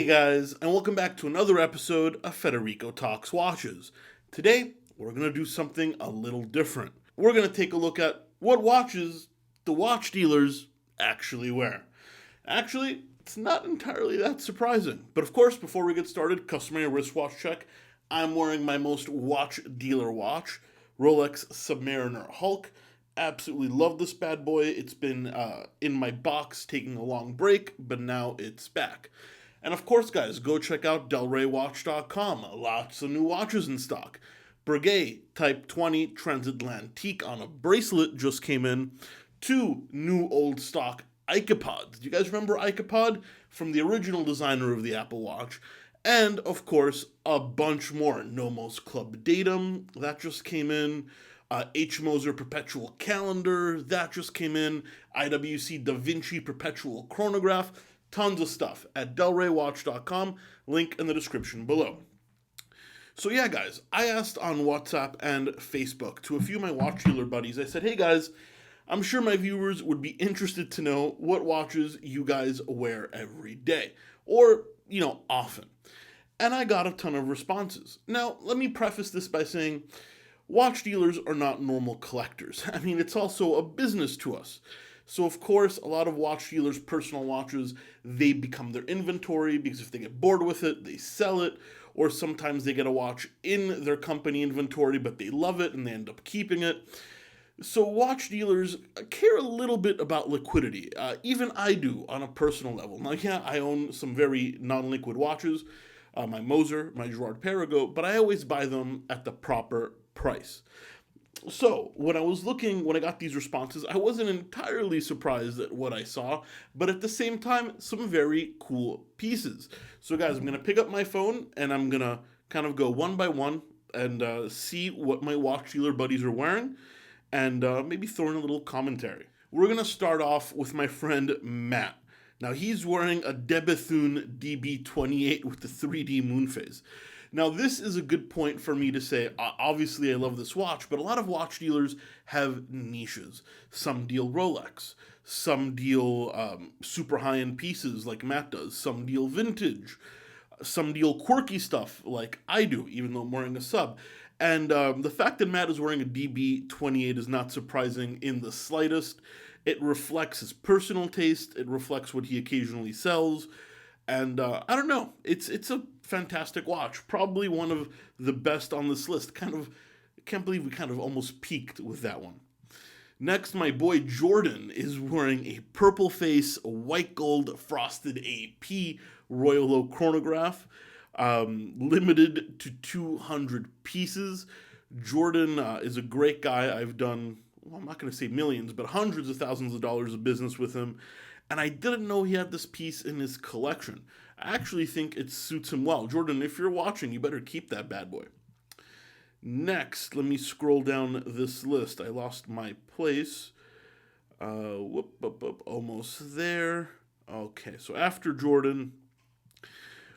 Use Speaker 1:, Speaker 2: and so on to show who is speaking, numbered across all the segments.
Speaker 1: Hey guys, and welcome back to another episode of Federico Talks Watches. Today, we're going to do something a little different. We're going to take a look at what watches the watch dealers actually wear. Actually, it's not entirely that surprising. But of course, before we get started, customary wristwatch check. I'm wearing my most watch dealer watch, Rolex Submariner Hulk. Absolutely love this bad boy. It's been in my box taking a long break, but now it's back. And of course, guys, go check out delraywatch.com. Lots of new watches in stock. Piguet Type 20 Transatlantique on a bracelet just came in. 2 new old stock Icapods. Do you guys remember Icapod? From the original designer of the Apple Watch. And, of course, a bunch more. Nomos Club Datum, that just came in. H. Moser Perpetual Calendar, that just came in. IWC Da Vinci Perpetual Chronograph. Tons of stuff at delraywatch.com. Link in the description below. So yeah, guys, I asked on WhatsApp and Facebook to a few of my watch dealer buddies. I said, hey guys, I'm sure my viewers would be interested to know what watches you guys wear every day. Or, often. And I got a ton of responses. Now, let me preface this by saying, watch dealers are not normal collectors. I mean, it's also a business to us. So, of course, a lot of watch dealers' personal watches, they become their inventory because if they get bored with it, they sell it. Or sometimes they get a watch in their company inventory, but they love it and they end up keeping it. So watch dealers care a little bit about liquidity. Even I do on a personal level. Now, yeah, I own some very non-liquid watches, my Moser, my Girard-Perregaux, but I always buy them at the proper price. So, when I got these responses, I wasn't entirely surprised at what I saw, but at the same time, some very cool pieces. So guys, I'm going to pick up my phone, and I'm going to kind of go one by one and see what my watch dealer buddies are wearing, and maybe throw in a little commentary. We're going to start off with my friend Matt. Now, he's wearing a De Bethune DB28 with the 3D moon phase. Now, this is a good point for me to say, obviously I love this watch, but a lot of watch dealers have niches. Some deal Rolex, some deal super high-end pieces like Matt does, some deal vintage, some deal quirky stuff like I do, even though I'm wearing a sub. And the fact that Matt is wearing a DB28 is not surprising in the slightest. It reflects his personal taste, it reflects what he occasionally sells, and I don't know, it's a fantastic watch. Probably one of the best on this list. I can't believe we kind of almost peaked with that one. Next, my boy Jordan is wearing a purple face, white gold frosted AP Royal Oak chronograph, limited to 200 pieces. Jordan is a great guy. I've done, well, I'm not going to say millions, but hundreds of thousands of dollars of business with him. And I didn't know he had this piece in his collection. I actually think it suits him well. Jordan, if you're watching, you better keep that bad boy. Next, let me scroll down this list. I lost my place. Almost there. Okay, so after Jordan,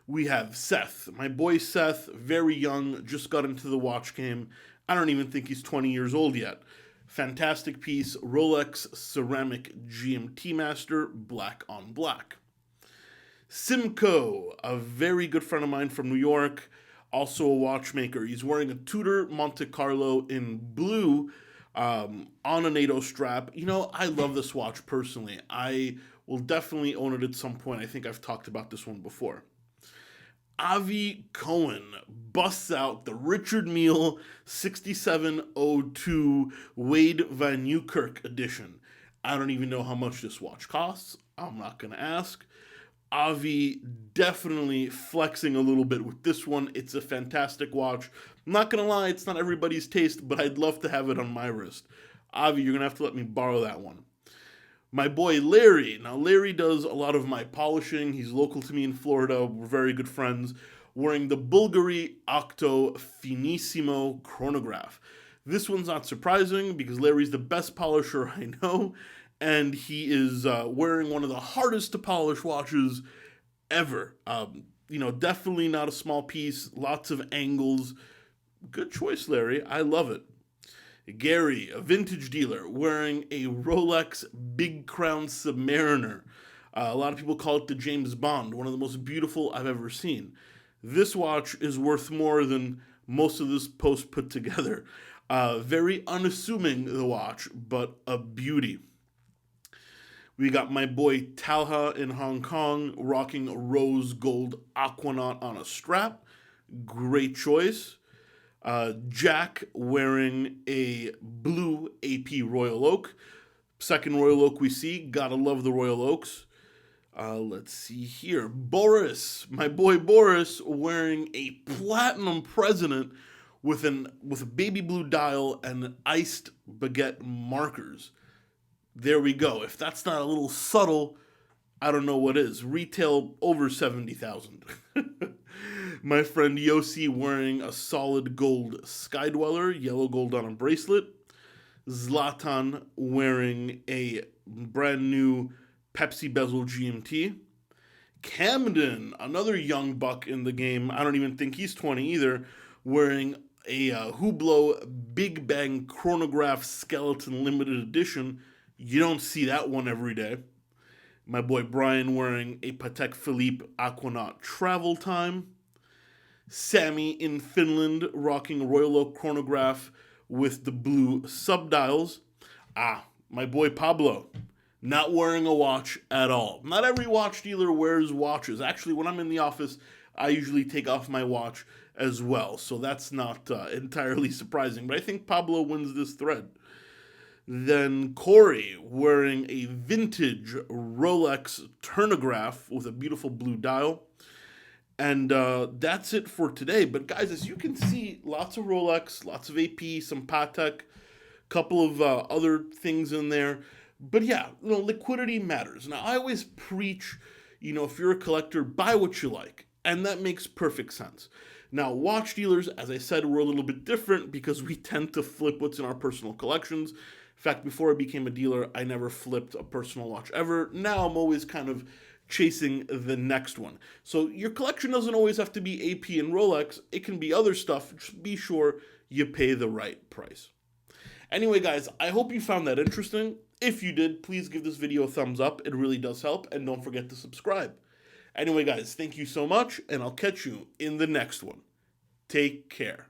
Speaker 1: we have Seth. My boy Seth, very young, just got into the watch game. I don't even think he's 20 years old yet. Fantastic piece, Rolex Ceramic GMT Master, black on black. Simcoe, a very good friend of mine from New York, also a watchmaker. He's wearing a Tudor Monte Carlo in blue on a NATO strap. I love this watch personally. I will definitely own it at some point. I think I've talked about this one before. Avi Cohen busts out the Richard Mille 6702 Wade Van Newkirk edition. I don't even know how much this watch costs. I'm not going to ask. Avi definitely flexing a little bit with this one. It's a fantastic watch. I'm not going to lie, it's not everybody's taste, but I'd love to have it on my wrist. Avi, you're going to have to let me borrow that one. My boy Larry. Now, Larry does a lot of my polishing. He's local to me in Florida. We're very good friends. Wearing the Bulgari Octo Finissimo chronograph. This one's not surprising because Larry's the best polisher I know, and he is wearing one of the hardest to polish watches ever. Definitely not a small piece. Lots of angles. Good choice, Larry. I love it. Gary, a vintage dealer, wearing a Rolex Big Crown Submariner. A lot of people call it the James Bond, one of the most beautiful I've ever seen. This watch is worth more than most of this post put together. Very unassuming, the watch, but a beauty. We got my boy Talha in Hong Kong rocking a rose gold aquanaut on a strap. Great choice. Jack wearing a blue AP Royal Oak. Second Royal Oak we see. Gotta love the Royal Oaks. Let's see here. Boris, my boy Boris, wearing a platinum President with a baby blue dial and iced baguette markers. There we go. If that's not a little subtle, I don't know what is. Retail over 70,000. My friend Yossi wearing a solid gold Skydweller, yellow gold on a bracelet. Zlatan wearing a brand new Pepsi bezel GMT. Camden, another young buck in the game, I don't even think he's 20 either, wearing a Hublot Big Bang Chronograph Skeleton Limited Edition. You don't see that one every day. My boy Brian wearing a Patek Philippe Aquanaut Travel Time. Sammy in Finland rocking Royal Oak Chronograph with the blue subdials. My boy Pablo, not wearing a watch at all. Not every watch dealer wears watches. Actually, when I'm in the office, I usually take off my watch as well. So that's not entirely surprising. But I think Pablo wins this thread. Then Corey wearing a vintage Rolex Turnograph with a beautiful blue dial. And that's it for today. But guys, as you can see, lots of Rolex, lots of AP, some Patek, couple of other things in there. But yeah, liquidity matters. Now, I always preach, if you're a collector, buy what you like. And that makes perfect sense. Now, watch dealers, as I said, we're a little bit different because we tend to flip what's in our personal collections. In fact, before I became a dealer, I never flipped a personal watch ever. Now I'm always kind of chasing the next one. So your collection doesn't always have to be AP and Rolex. It can be other stuff. Just be sure you pay the right price. Anyway, guys, I hope you found that interesting. If you did, please give this video a thumbs up. It really does help. And don't forget to subscribe. Anyway, guys, thank you so much, and I'll catch you in the next one. Take care.